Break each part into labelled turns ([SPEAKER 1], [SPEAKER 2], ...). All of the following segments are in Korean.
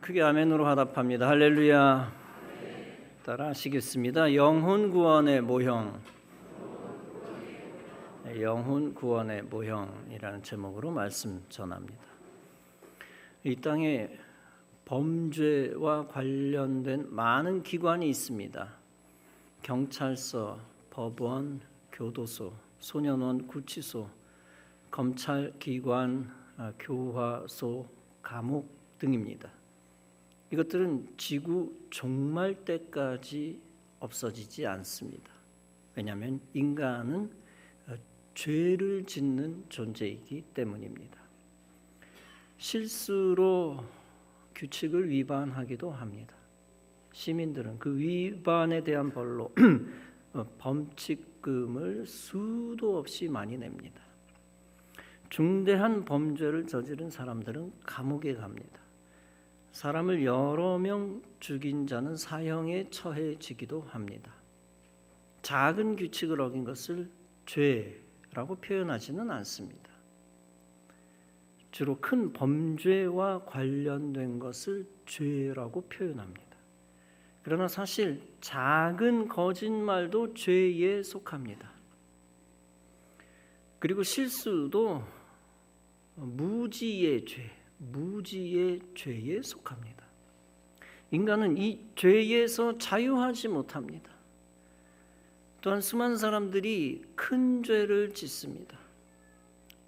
[SPEAKER 1] 크게 아멘으로 화답합니다. 할렐루야. 따라하시겠습니다. 영혼 구원의 모형. 영혼 구원의 모형이라는 제목으로 말씀 전합니다. 이 땅에 범죄와 관련된 많은 기관이 있습니다. 경찰서, 법원, 교도소, 소년원 구치소, 검찰기관, 교화소, 감옥 등입니다. 이것들은 지구 종말 때까지 없어지지 않습니다. 왜냐하면 인간은 죄를 짓는 존재이기 때문입니다. 실수로 규칙을 위반하기도 합니다. 시민들은 그 위반에 대한 벌로 범칙금을 수도 없이 많이 냅니다. 중대한 범죄를 저지른 사람들은 감옥에 갑니다. 사람을 여러 명 죽인 자는 사형에 처해지기도 합니다. 작은 규칙을 어긴 것을 죄라고 표현하지는 않습니다. 주로 큰 범죄와 관련된 것을 죄라고 표현합니다. 그러나 사실 작은 거짓말도 죄에 속합니다. 그리고 실수도 무지의 죄에 속합니다. 인간은 이 죄에서 자유하지 못합니다. 또한 수많은 사람들이 큰 죄를 짓습니다.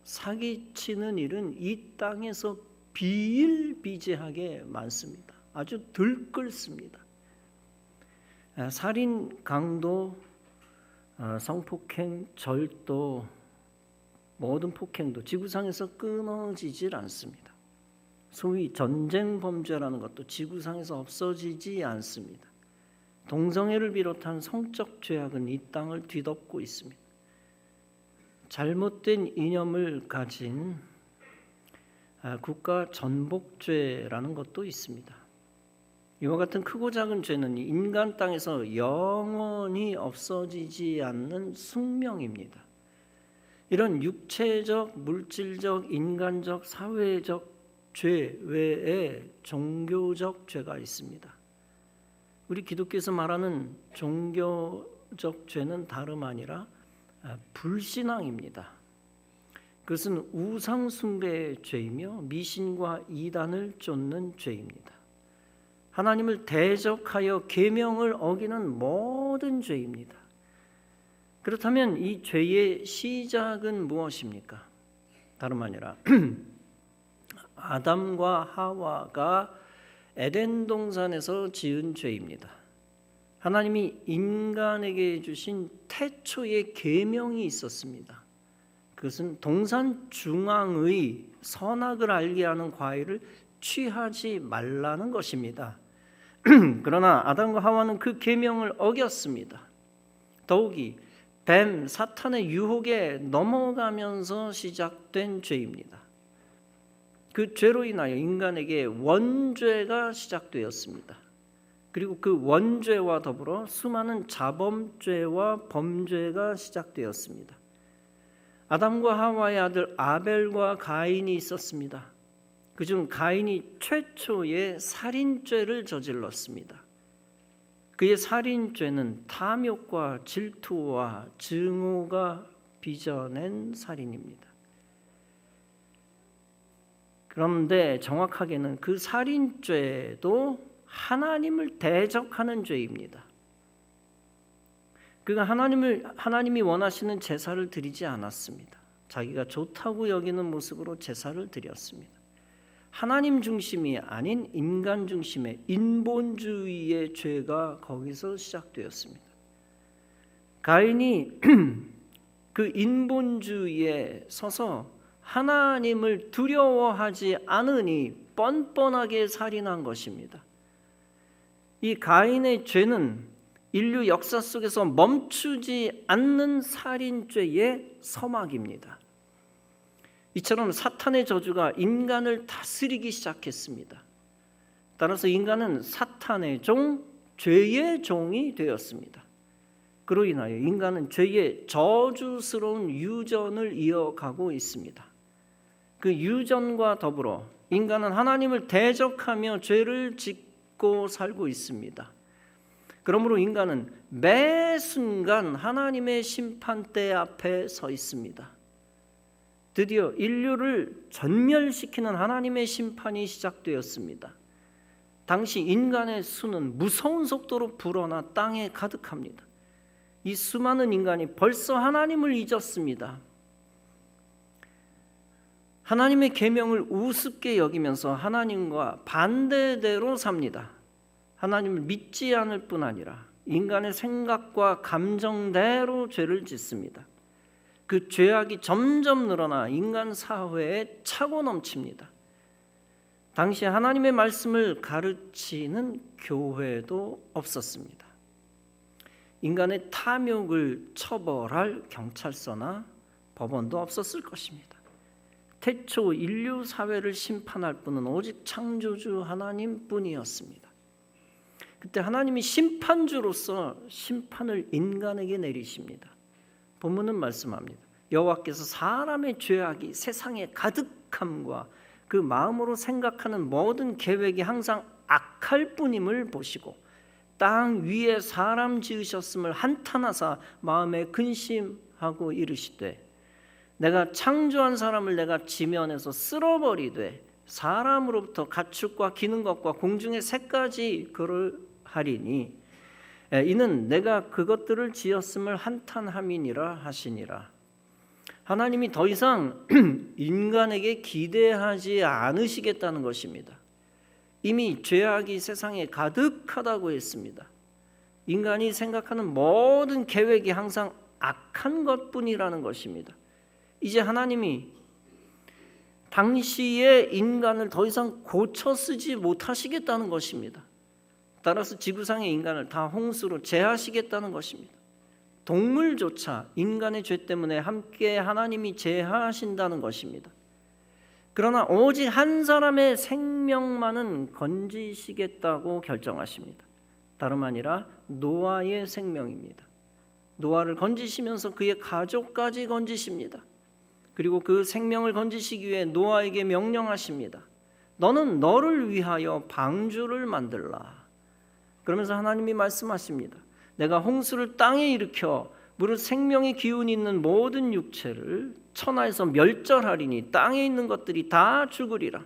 [SPEAKER 1] 사기치는 일은 이 땅에서 비일비재하게 많습니다. 아주 들끓습니다. 살인, 강도, 성폭행, 절도, 모든 폭행도 지구상에서 끊어지질 않습니다. 소위 전쟁 범죄라는 것도 지구상에서 없어지지 않습니다. 동성애를 비롯한 성적 죄악은 이 땅을 뒤덮고 있습니다. 잘못된 이념을 가진 국가 전복죄라는 것도 있습니다. 이와 같은 크고 작은 죄는 인간 땅에서 영원히 없어지지 않는 숙명입니다. 이런 육체적, 물질적, 인간적, 사회적 죄 외에 종교적 죄가 있습니다. 우리 기독교에서 말하는 종교적 죄는 다름 아니라 불신앙입니다. 그것은 우상 숭배의 죄이며 미신과 이단을 쫓는 죄입니다. 하나님을 대적하여 계명을 어기는 모든 죄입니다. 그렇다면 이 죄의 시작은 무엇입니까? 다름 아니라 아담과 하와가 에덴 동산에서 지은 죄입니다. 하나님이 인간에게 주신 태초의 계명이 있었습니다. 그것은 동산 중앙의 선악을 알게 하는 과일을 취하지 말라는 것입니다. 그러나 아담과 하와는 그 계명을 어겼습니다. 더욱이 뱀, 사탄의 유혹에 넘어가면서 시작된 죄입니다. 그 죄로 인하여 인간에게 원죄가 시작되었습니다. 그리고 그 원죄와 더불어 수많은 자범죄와 범죄가 시작되었습니다. 아담과 하와의 아들 아벨과 가인이 있었습니다. 그중 가인이 최초의 살인죄를 저질렀습니다. 그의 살인죄는 탐욕과 질투와 증오가 빚어낸 살인입니다. 그런데 정확하게는 그 살인죄도 하나님을 대적하는 죄입니다. 그가 하나님이 원하시는 제사를 드리지 않았습니다. 자기가 좋다고 여기는 모습으로 제사를 드렸습니다. 하나님 중심이 아닌 인간 중심의 인본주의의 죄가 거기서 시작되었습니다. 가인이 그 인본주의에 서서 하나님을 두려워하지 않으니 뻔뻔하게 살인한 것입니다. 이 가인의 죄는 인류 역사 속에서 멈추지 않는 살인죄의 서막입니다. 이처럼 사탄의 저주가 인간을 다스리기 시작했습니다. 따라서 인간은 사탄의 종, 죄의 종이 되었습니다. 그로 인하여 인간은 죄의 저주스러운 유전을 이어가고 있습니다. 그 유전과 더불어 인간은 하나님을 대적하며 죄를 짓고 살고 있습니다. 그러므로 인간은 매 순간 하나님의 심판대 앞에 서 있습니다. 드디어 인류를 전멸시키는 하나님의 심판이 시작되었습니다. 당시 인간의 수는 무서운 속도로 불어나 땅에 가득합니다. 이 수많은 인간이 벌써 하나님을 잊었습니다. 하나님의 계명을 우습게 여기면서 하나님과 반대대로 삽니다. 하나님을 믿지 않을 뿐 아니라 인간의 생각과 감정대로 죄를 짓습니다. 그 죄악이 점점 늘어나 인간 사회에 차고 넘칩니다. 당시 하나님의 말씀을 가르치는 교회도 없었습니다. 인간의 탐욕을 처벌할 경찰서나 법원도 없었을 것입니다. 태초 인류 사회를 심판할 분은 오직 창조주 하나님뿐이었습니다. 그때 하나님이 심판주로서 심판을 인간에게 내리십니다. 본문은 말씀합니다. 여호와께서 사람의 죄악이 세상에 가득함과 그 마음으로 생각하는 모든 계획이 항상 악할 뿐임을 보시고 땅 위에 사람 지으셨음을 한탄하사 마음에 근심하고 이르시되 내가 창조한 사람을 내가 지면에서 쓸어버리되 사람으로부터 가축과 기는 것과 공중의 새까지 그러하리니 이는 내가 그것들을 지었음을 한탄함이니라 하시니라. 하나님이 더 이상 인간에게 기대하지 않으시겠다는 것입니다. 이미 죄악이 세상에 가득하다고 했습니다. 인간이 생각하는 모든 계획이 항상 악한 것뿐이라는 것입니다. 이제 하나님이 당시의 인간을 더 이상 고쳐 쓰지 못하시겠다는 것입니다. 따라서 지구상의 인간을 다 홍수로 제하시겠다는 것입니다. 동물조차 인간의 죄 때문에 함께 하나님이 제하하신다는 것입니다. 그러나 오직 한 사람의 생명만은 건지시겠다고 결정하십니다. 다름 아니라 노아의 생명입니다. 노아를 건지시면서 그의 가족까지 건지십니다. 그리고 그 생명을 건지시기 위해 노아에게 명령하십니다. 너는 너를 위하여 방주를 만들라. 그러면서 하나님이 말씀하십니다. 내가 홍수를 땅에 일으켜 무릇 생명의 기운이 있는 모든 육체를 천하에서 멸절하리니 땅에 있는 것들이 다 죽으리라.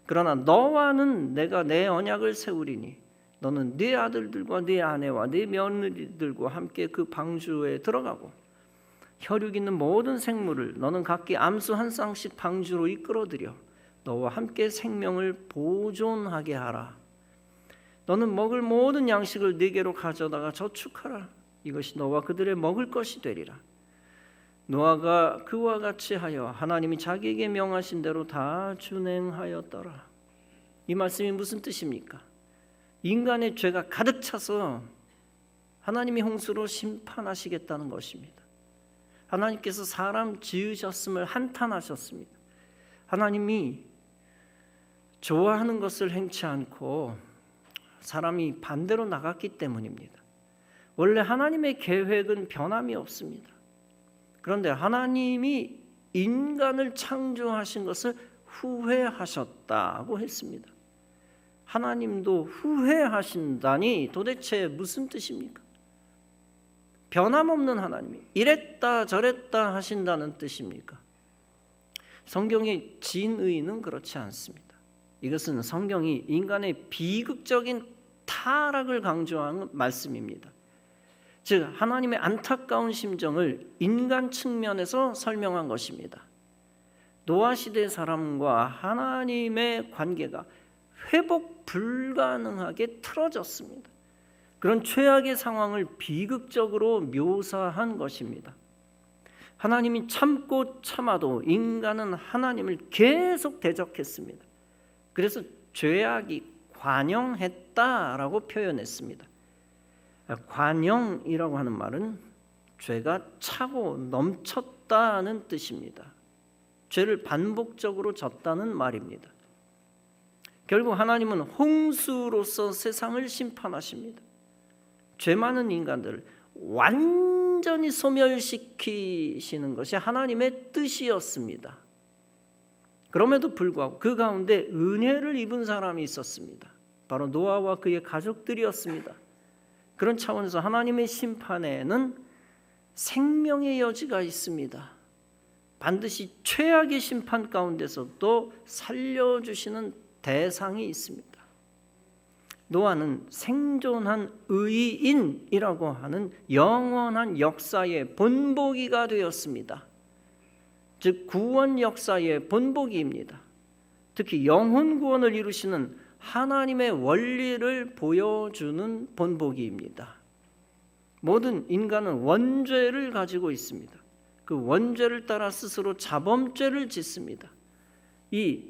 [SPEAKER 1] 그러나 너와는 내가 내 언약을 세우리니 너는 네 아들들과 네 아내와 네 며느리들과 함께 그 방주에 들어가고 혈육 있는 모든 생물을 너는 각기 암수 한 쌍씩 방주로 이끌어들여 너와 함께 생명을 보존하게 하라. 너는 먹을 모든 양식을 네게로 가져다가 저축하라. 이것이 너와 그들의 먹을 것이 되리라. 노아가 그와 같이 하여 하나님이 자기에게 명하신 대로 다 준행하였더라. 이 말씀이 무슨 뜻입니까? 인간의 죄가 가득 차서 하나님이 홍수로 심판하시겠다는 것입니다. 하나님께서 사람 지으셨음을 한탄하셨습니다. 하나님이 좋아하는 것을 행치 않고 사람이 반대로 나갔기 때문입니다. 원래 하나님의 계획은 변함이 없습니다. 그런데 하나님이 인간을 창조하신 것을 후회하셨다고 했습니다. 하나님도 후회하신다니 도대체 무슨 뜻입니까? 변함없는 하나님이 이랬다 저랬다 하신다는 뜻입니까? 성경의 진의는 그렇지 않습니다. 이것은 성경이 인간의 비극적인 타락을 강조하는 말씀입니다. 즉 하나님의 안타까운 심정을 인간 측면에서 설명한 것입니다. 노아 시대 사람과 하나님의 관계가 회복 불가능하게 틀어졌습니다. 그런 최악의 상황을 비극적으로 묘사한 것입니다. 하나님이 참고 참아도 인간은 하나님을 계속 대적했습니다. 그래서 죄악이 관영했다라고 표현했습니다. 관영이라고 하는 말은 죄가 차고 넘쳤다는 뜻입니다. 죄를 반복적으로 졌다는 말입니다. 결국 하나님은 홍수로서 세상을 심판하십니다. 죄 많은 인간들을 완전히 소멸시키시는 것이 하나님의 뜻이었습니다. 그럼에도 불구하고 그 가운데 은혜를 입은 사람이 있었습니다. 바로 노아와 그의 가족들이었습니다. 그런 차원에서 하나님의 심판에는 생명의 여지가 있습니다. 반드시 최악의 심판 가운데서도 살려주시는 대상이 있습니다. 노아는 생존한 의인이라고 하는 영원한 역사의 본보기가 되었습니다. 즉 구원 역사의 본보기입니다. 특히 영혼 구원을 이루시는 하나님의 원리를 보여주는 본보기입니다. 모든 인간은 원죄를 가지고 있습니다. 그 원죄를 따라 스스로 자범죄를 짓습니다. 이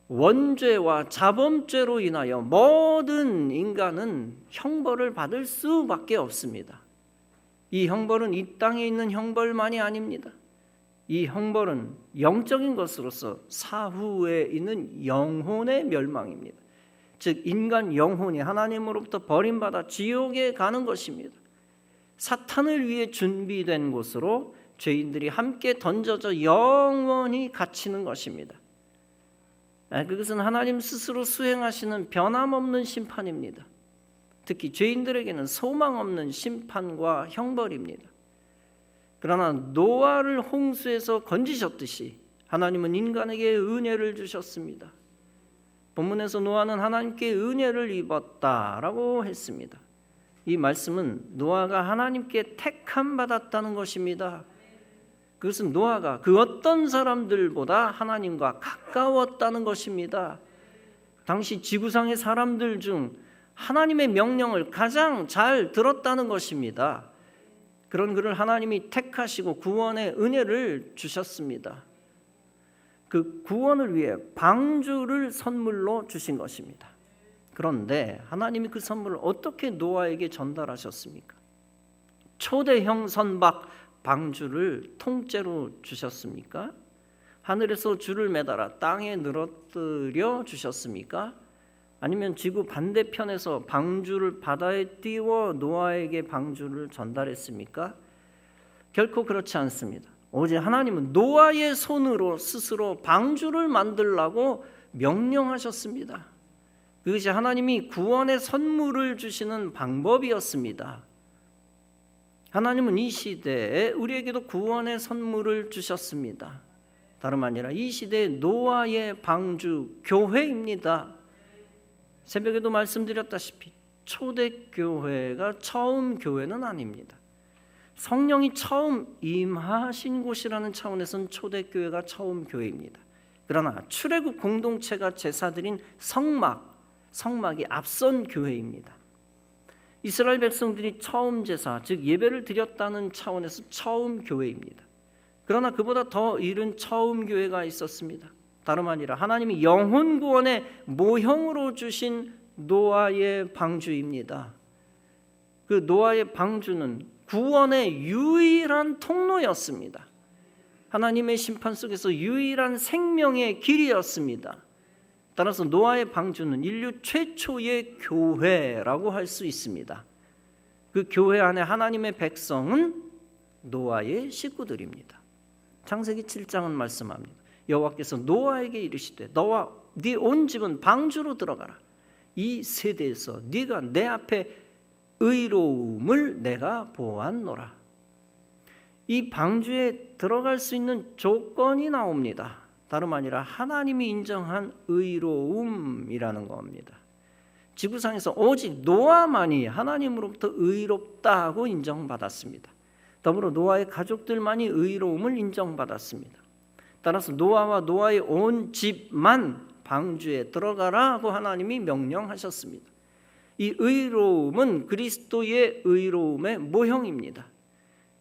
[SPEAKER 1] 원죄와 자범죄로 인하여 모든 인간은 형벌을 받을 수밖에 없습니다. 이 형벌은 이 땅에 있는 형벌만이 아닙니다. 이 형벌은 영적인 것으로서 사후에 있는 영혼의 멸망입니다. 즉 인간 영혼이 하나님으로부터 버림받아 지옥에 가는 것입니다. 사탄을 위해 준비된 곳으로 죄인들이 함께 던져져 영원히 갇히는 것입니다. 그것은 하나님 스스로 수행하시는 변함없는 심판입니다. 특히 죄인들에게는 소망 없는 심판과 형벌입니다. 그러나 노아를 홍수에서 건지셨듯이 하나님은 인간에게 은혜를 주셨습니다. 본문에서 노아는 하나님께 은혜를 입었다라고 했습니다. 이 말씀은 노아가 하나님께 택함 받았다는 것입니다. 그것은 노아가 그 어떤 사람들보다 하나님과 가까웠다는 것입니다. 당시 지구상의 사람들 중 하나님의 명령을 가장 잘 들었다는 것입니다. 그런 그를 하나님이 택하시고 구원의 은혜를 주셨습니다. 그 구원을 위해 방주를 선물로 주신 것입니다. 그런데 하나님이 그 선물을 어떻게 노아에게 전달하셨습니까? 초대형 선박 방주를 통째로 주셨습니까? 하늘에서 줄을 매달아 땅에 늘어뜨려 주셨습니까? 아니면 지구 반대편에서 방주를 바다에 띄워 노아에게 방주를 전달했습니까? 결코 그렇지 않습니다. 오직 하나님은 노아의 손으로 스스로 방주를 만들라고 명령하셨습니다. 그것이 하나님이 구원의 선물을 주시는 방법이었습니다. 하나님은 이 시대에 우리에게도 구원의 선물을 주셨습니다. 다름 아니라 이 시대의 노아의 방주 교회입니다. 새벽에도 말씀드렸다시피 초대교회가 처음 교회는 아닙니다. 성령이 처음 임하신 곳이라는 차원에서는 초대교회가 처음 교회입니다. 그러나 출애굽 공동체가 제사드린 성막이 앞선 교회입니다. 이스라엘 백성들이 처음 제사, 즉 예배를 드렸다는 차원에서 처음 교회입니다. 그러나 그보다 더 이른 처음 교회가 있었습니다. 다름 아니라 하나님이 영혼 구원의 모형으로 주신 노아의 방주입니다. 그 노아의 방주는 구원의 유일한 통로였습니다. 하나님의 심판 속에서 유일한 생명의 길이었습니다. 따라서 노아의 방주는 인류 최초의 교회라고 할 수 있습니다. 그 교회 안에 하나님의 백성은 노아의 식구들입니다. 창세기 7장은 말씀합니다. 여호와께서 노아에게 이르시되 너와 네 온 집은 방주로 들어가라. 이 세대에서 네가 내 앞에 의로움을 내가 보았노라. 이 방주에 들어갈 수 있는 조건이 나옵니다. 다름 아니라 하나님이 인정한 의로움이라는 겁니다. 지구상에서 오직 노아만이 하나님으로부터 의롭다고 인정받았습니다. 더불어 노아의 가족들만이 의로움을 인정받았습니다. 따라서 노아와 노아의 온 집만 방주에 들어가라고 하나님이 명령하셨습니다. 이 의로움은 그리스도의 의로움의 모형입니다.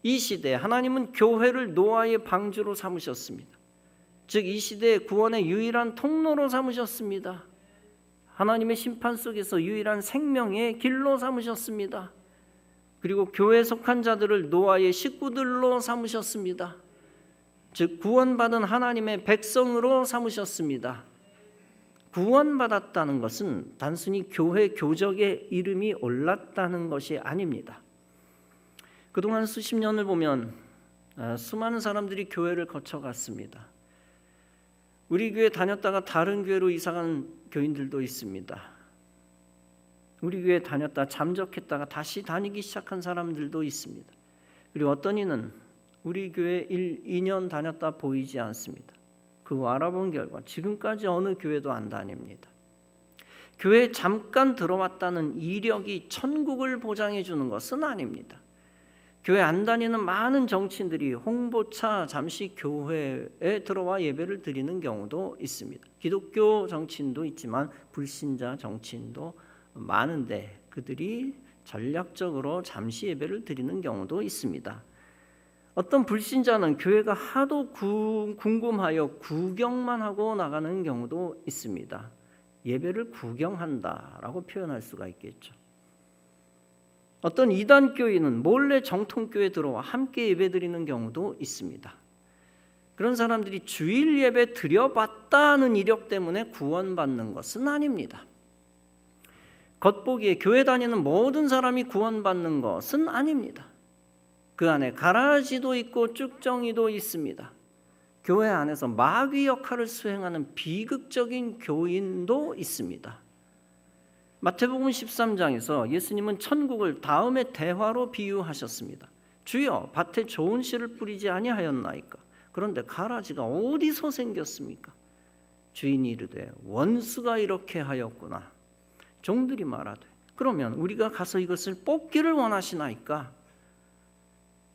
[SPEAKER 1] 이 시대에 하나님은 교회를 노아의 방주로 삼으셨습니다. 즉 이 시대의 구원의 유일한 통로로 삼으셨습니다. 하나님의 심판 속에서 유일한 생명의 길로 삼으셨습니다. 그리고 교회에 속한 자들을 노아의 식구들로 삼으셨습니다. 즉 구원받은 하나님의 백성으로 삼으셨습니다. 구원받았다는 것은 단순히 교회 교적의 이름이 올랐다는 것이 아닙니다. 그동안 수십 년을 보면 수많은 사람들이 교회를 거쳐갔습니다. 우리 교회 다녔다가 다른 교회로 이사간 교인들도 있습니다. 우리 교회 다녔다 잠적했다가 다시 다니기 시작한 사람들도 있습니다. 그리고 어떤 이는 우리 교회 1, 2년 다녔다 보이지 않습니다. 그거 알아본 결과 지금까지 어느 교회도 안 다닙니다. 교회에 잠깐 들어왔다는 이력이 천국을 보장해 주는 것은 아닙니다. 교회 안 다니는 많은 정치인들이 홍보차 잠시 교회에 들어와 예배를 드리는 경우도 있습니다. 기독교 정치인도 있지만 불신자 정치인도 많은데 그들이 전략적으로 잠시 예배를 드리는 경우도 있습니다. 어떤 불신자는 교회가 하도 궁금하여 구경만 하고 나가는 경우도 있습니다. 예배를 구경한다라고 표현할 수가 있겠죠. 어떤 이단 교인은 몰래 정통교회에 들어와 함께 예배드리는 경우도 있습니다. 그런 사람들이 주일 예배 드려봤다는 이력 때문에 구원받는 것은 아닙니다. 겉보기에 교회 다니는 모든 사람이 구원받는 것은 아닙니다. 그 안에 가라지도 있고 쭉정이도 있습니다. 교회 안에서 마귀 역할을 수행하는 비극적인 교인도 있습니다. 마태복음 13장에서 예수님은 천국을 다음의 대화로 비유하셨습니다. 주여, 밭에 좋은 씨를 뿌리지 아니하였나이까? 그런데 가라지가 어디서 생겼습니까? 주인이 이르되 원수가 이렇게 하였구나. 종들이 말하되 그러면 우리가 가서 이것을 뽑기를 원하시나이까?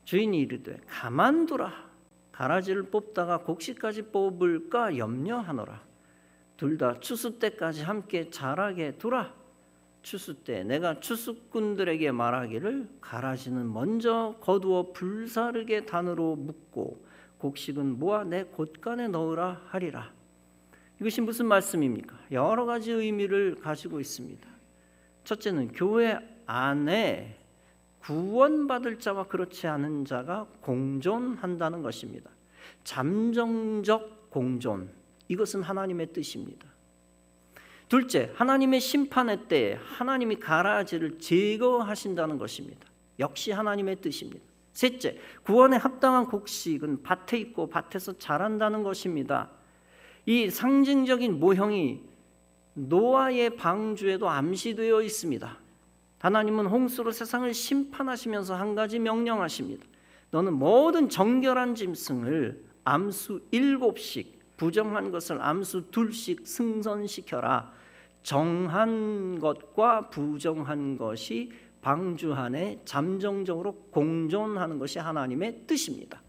[SPEAKER 1] 주인이 이르되 가만두라. 가라지를 뽑다가 곡식까지 뽑을까 염려하노라. 둘 다 추수 때까지 함께 자라게 두라. 추수 때 내가 추수꾼들에게 말하기를 가라지는 먼저 거두어 불사르게 단으로 묶고 곡식은 모아 내 곳간에 넣으라 하리라. 이것이 무슨 말씀입니까? 여러 가지 의미를 가지고 있습니다. 첫째는 교회 안에 구원받을 자와 그렇지 않은 자가 공존한다는 것입니다. 잠정적 공존, 이것은 하나님의 뜻입니다. 둘째, 하나님의 심판의 때에 하나님이 가라지를 제거하신다는 것입니다. 역시 하나님의 뜻입니다. 셋째, 구원에 합당한 곡식은 밭에 있고 밭에서 자란다는 것입니다. 이 상징적인 모형이 노아의 방주에도 암시되어 있습니다. 하나님은 홍수로 세상을 심판하시면서 한 가지 명령하십니다. 너는 모든 정결한 짐승을 암수 7씩, 부정한 것을 암수 2씩 승선시켜라. 정한 것과 부정한 것이 방주 안에 잠정적으로 공존하는 것이 하나님의 뜻입니다.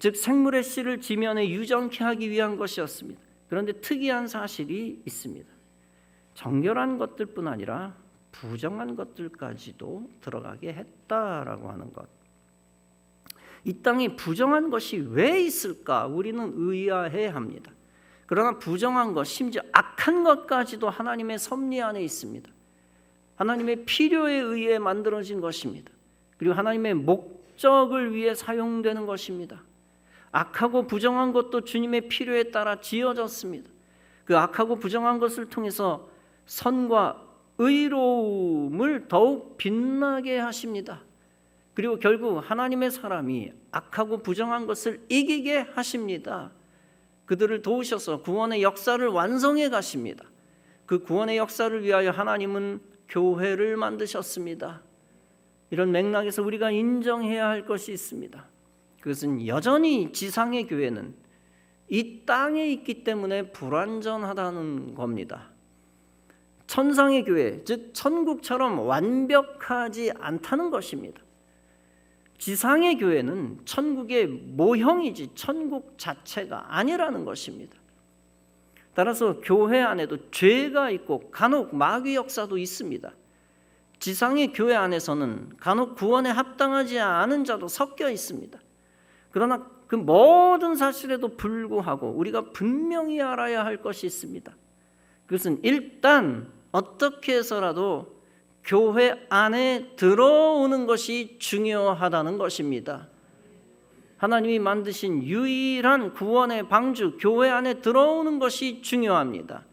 [SPEAKER 1] 즉 생물의 씨를 지면에 유정케 하기 위한 것이었습니다. 그런데 특이한 사실이 있습니다. 정결한 것들뿐 아니라 부정한 것들까지도 들어가게 했다라고 하는 것. 이 땅에 부정한 것이 왜 있을까? 우리는 의아해 합니다. 그러나 부정한 것, 심지어 악한 것까지도 하나님의 섭리 안에 있습니다. 하나님의 필요에 의해 만들어진 것입니다. 그리고 하나님의 목적을 위해 사용되는 것입니다. 악하고 부정한 것도 주님의 필요에 따라 지어졌습니다. 그 악하고 부정한 것을 통해서 선과 의로움을 더욱 빛나게 하십니다. 그리고 결국 하나님의 사람이 악하고 부정한 것을 이기게 하십니다. 그들을 도우셔서 구원의 역사를 완성해 가십니다. 그 구원의 역사를 위하여 하나님은 교회를 만드셨습니다. 이런 맥락에서 우리가 인정해야 할 것이 있습니다. 그것은 여전히 지상의 교회는 이 땅에 있기 때문에 불완전하다는 겁니다. 천상의 교회, 즉 천국처럼 완벽하지 않다는 것입니다. 지상의 교회는 천국의 모형이지 천국 자체가 아니라는 것입니다. 따라서 교회 안에도 죄가 있고 간혹 마귀 역사도 있습니다. 지상의 교회 안에서는 간혹 구원에 합당하지 않은 자도 섞여 있습니다. 그러나 그 모든 사실에도 불구하고 우리가 분명히 알아야 할 것이 있습니다. 그것은 일단 어떻게 해서라도 교회 안에 들어오는 것이 중요하다는 것입니다. 하나님이 만드신 유일한 구원의 방주, 교회 안에 들어오는 것이 중요합니다.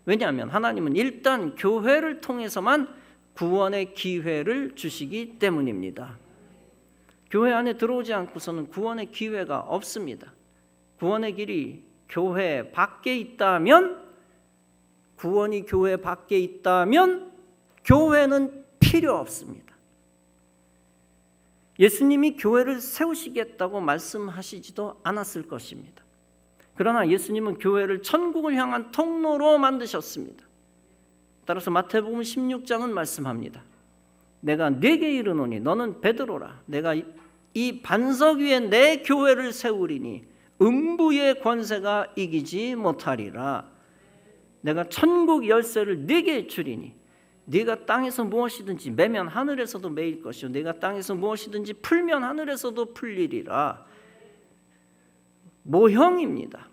[SPEAKER 1] 왜냐하면 하나님은 일단 교회를 통해서만 구원의 기회를 주시기 때문입니다. 교회 안에 들어오지 않고서는 구원의 기회가 없습니다. 구원의 길이 교회 밖에 있다면, 구원이 교회 밖에 있다면 교회는 필요 없습니다. 예수님이 교회를 세우시겠다고 말씀하시지도 않았을 것입니다. 그러나 예수님은 교회를 천국을 향한 통로로 만드셨습니다. 따라서 마태복음 16장은 말씀합니다. 내가 네게 이르노니 너는 베드로라. 내가 이 반석 위에 내 교회를 세우리니 음부의 권세가 이기지 못하리라. 내가 천국 열쇠를 네게 주리니 네가 땅에서 무엇이든지 매면 하늘에서도 매일 것이요 네가 땅에서 무엇이든지 풀면 하늘에서도 풀리리라. 모형입니다.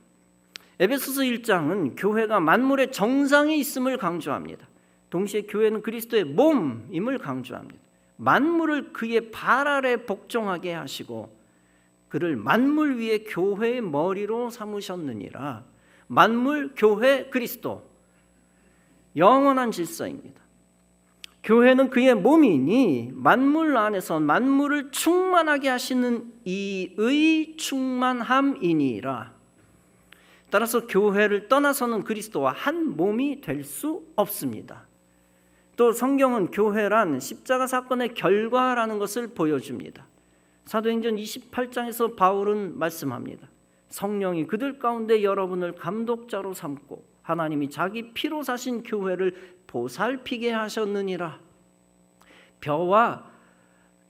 [SPEAKER 1] 에베소서 1장은 교회가 만물의 정상에 있음을 강조합니다. 동시에 교회는 그리스도의 몸임을 강조합니다. 만물을 그의 발 아래 복종하게 하시고 그를 만물 위에 교회의 머리로 삼으셨느니라. 만물, 교회, 그리스도, 영원한 질서입니다. 교회는 그의 몸이니 만물 안에서 만물을 충만하게 하시는 이의 충만함이니라. 따라서 교회를 떠나서는 그리스도와 한 몸이 될 수 없습니다. 또 성경은 교회란 십자가 사건의 결과라는 것을 보여줍니다. 사도행전 28장에서 바울은 말씀합니다. 성령이 그들 가운데 여러분을 감독자로 삼고 하나님이 자기 피로 사신 교회를 보살피게 하셨느니라. 벼와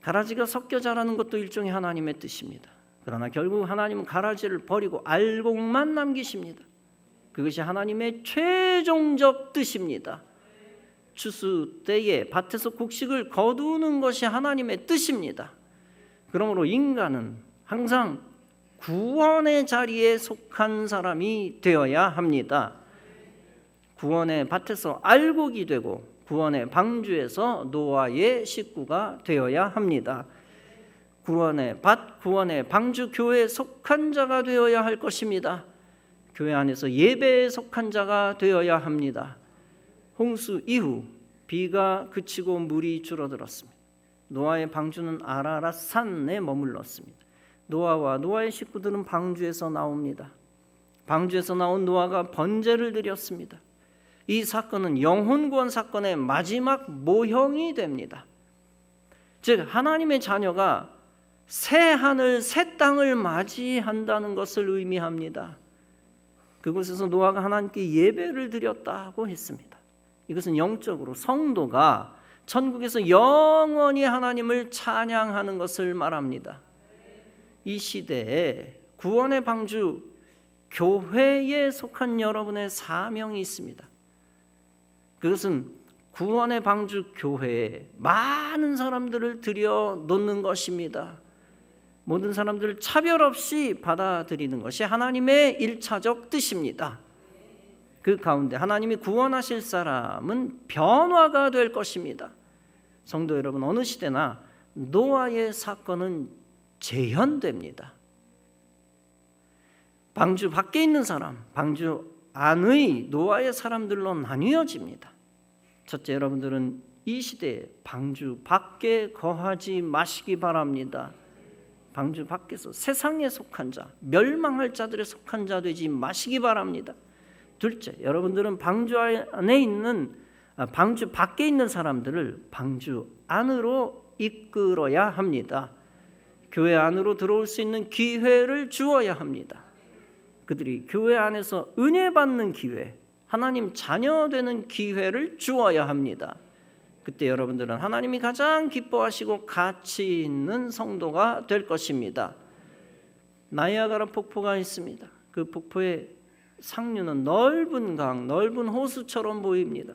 [SPEAKER 1] 가라지가 섞여 자라는 것도 일종의 하나님의 뜻입니다. 그러나 결국 하나님은 가라지를 버리고 알곡만 남기십니다. 그것이 하나님의 최종적 뜻입니다. 추수 때에 밭에서 곡식을 거두는 것이 하나님의 뜻입니다. 그러므로 인간은 항상 구원의 자리에 속한 사람이 되어야 합니다. 구원의 밭에서 알곡이 되고 구원의 방주에서 노아의 식구가 되어야 합니다. 구원의 밭, 구원의 방주, 교회에 속한 자가 되어야 할 것입니다. 교회 안에서 예배에 속한 자가 되어야 합니다. 홍수 이후 비가 그치고 물이 줄어들었습니다. 노아의 방주는 아라랏 산에 머물렀습니다. 노아와 노아의 식구들은 방주에서 나옵니다. 방주에서 나온 노아가 번제를 드렸습니다. 이 사건은 영혼 구원 사건의 마지막 모형이 됩니다. 즉 하나님의 자녀가 새 하늘 새 땅을 맞이한다는 것을 의미합니다. 그곳에서 노아가 하나님께 예배를 드렸다고 했습니다. 이것은 영적으로 성도가 천국에서 영원히 하나님을 찬양하는 것을 말합니다. 이 시대에 구원의 방주 교회에 속한 여러분의 사명이 있습니다. 그것은 구원의 방주 교회에 많은 사람들을 들여놓는 것입니다. 모든 사람들을 차별 없이 받아들이는 것이 하나님의 1차적 뜻입니다. 그 가운데 하나님이 구원하실 사람은 변화가 될 것입니다. 성도 여러분, 어느 시대나 노아의 사건은 재현됩니다. 방주 밖에 있는 사람, 방주 안의 노아의 사람들로 나뉘어집니다. 첫째, 여러분들은 이 시대에 방주 밖에 거하지 마시기 바랍니다. 방주 밖에서 세상에 속한 자, 멸망할 자들에 속한 자 되지 마시기 바랍니다. 둘째, 여러분들은 방주 안에 있는 방주 밖에 있는 사람들을 방주 안으로 이끌어야 합니다. 교회 안으로 들어올 수 있는 기회를 주어야 합니다. 그들이 교회 안에서 은혜 받는 기회, 하나님 자녀 되는 기회를 주어야 합니다. 그때 여러분들은 하나님이 가장 기뻐하시고 가치 있는 성도가 될 것입니다. 나이아가라 폭포가 있습니다. 그 폭포의 상류는 넓은 강, 넓은 호수처럼 보입니다.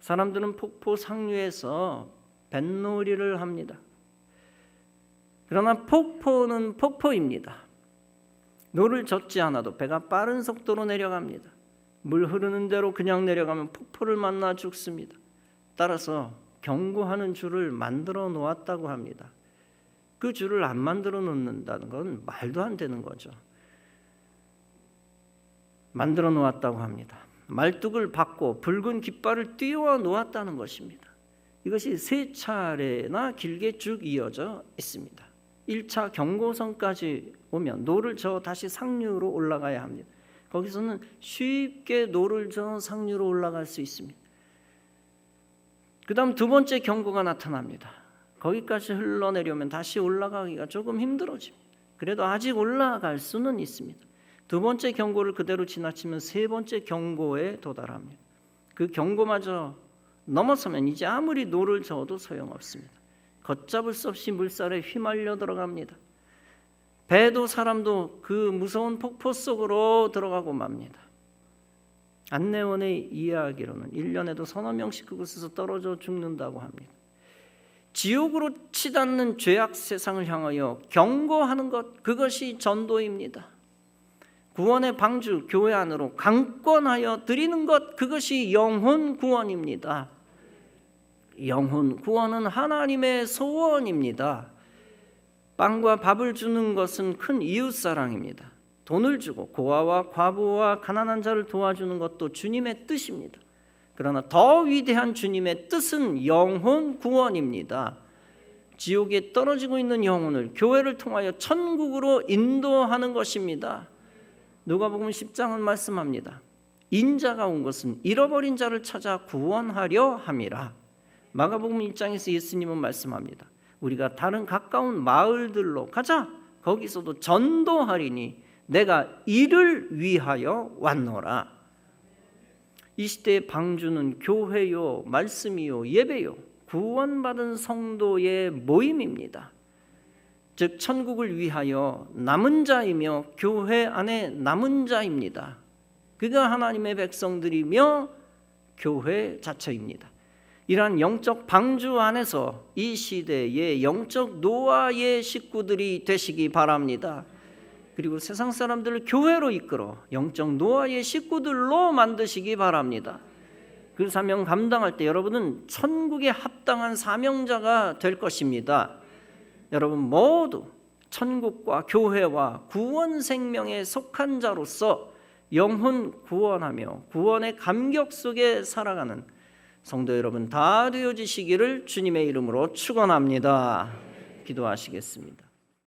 [SPEAKER 1] 사람들은 폭포 상류에서 뱃놀이를 합니다. 그러나 폭포는 폭포입니다. 노를 젓지 않아도 배가 빠른 속도로 내려갑니다. 물 흐르는 대로 그냥 내려가면 폭포를 만나 죽습니다. 따라서 경고하는 줄을 만들어 놓았다고 합니다. 그 줄을 안 만들어 놓는다는 건 말도 안 되는 거죠. 만들어 놓았다고 합니다. 말뚝을 박고 붉은 깃발을 띄워 놓았다는 것입니다. 이것이 세 차례나 길게 쭉 이어져 있습니다. 1차 경고선까지 오면 노를 저어 다시 상류로 올라가야 합니다. 거기서는 쉽게 노를 저어 상류로 올라갈 수 있습니다. 그 다음 두 번째 경고가 나타납니다. 거기까지 흘러내려면 다시 올라가기가 조금 힘들어집니다. 그래도 아직 올라갈 수는 있습니다. 두 번째 경고를 그대로 지나치면 세 번째 경고에 도달합니다. 그 경고마저 넘어서면 이제 아무리 노를 저어도 소용없습니다. 걷잡을 수 없이 물살에 휘말려 들어갑니다. 배도 사람도 그 무서운 폭포 속으로 들어가고 맙니다. 안내원의 이야기로는 1년에도 서너 명씩 그곳에서 떨어져 죽는다고 합니다. 지옥으로 치닫는 죄악 세상을 향하여 경고하는 것, 그것이 전도입니다. 구원의 방주 교회 안으로 강권하여 드리는 것, 그것이 영혼 구원입니다. 영혼 구원은 하나님의 소원입니다. 빵과 밥을 주는 것은 큰 이웃사랑입니다. 돈을 주고 고아와 과부와 가난한 자를 도와주는 것도 주님의 뜻입니다. 그러나 더 위대한 주님의 뜻은 영혼 구원입니다. 지옥에 떨어지고 있는 영혼을 교회를 통하여 천국으로 인도하는 것입니다. 누가복음 10장은 말씀합니다. 인자가 온 것은 잃어버린 자를 찾아 구원하려 함이라. 마가복음 1장에서 예수님은 말씀합니다. 우리가 다른 가까운 마을들로 가자. 거기서도 전도하리니 내가 이를 위하여 왔노라. 이 시대의 방주는 교회요, 말씀이요, 예배요, 구원받은 성도의 모임입니다. 즉 천국을 위하여 남은 자이며 교회 안에 남은 자입니다. 그가 하나님의 백성들이며 교회 자체입니다. 이러한 영적 방주 안에서 이 시대의 영적 노아의 식구들이 되시기 바랍니다. 그리고 세상 사람들을 교회로 이끌어 영적 노아의 식구들로 만드시기 바랍니다. 그 사명 감당할 때 여러분은 천국에 합당한 사명자가 될 것입니다. 여러분 모두 천국과 교회와 구원 생명에 속한 자로서 영혼 구원하며 구원의 감격 속에 살아가는 성도 여러분 다 되어지시기를 주님의 이름으로 축원합니다. 기도하시겠습니다.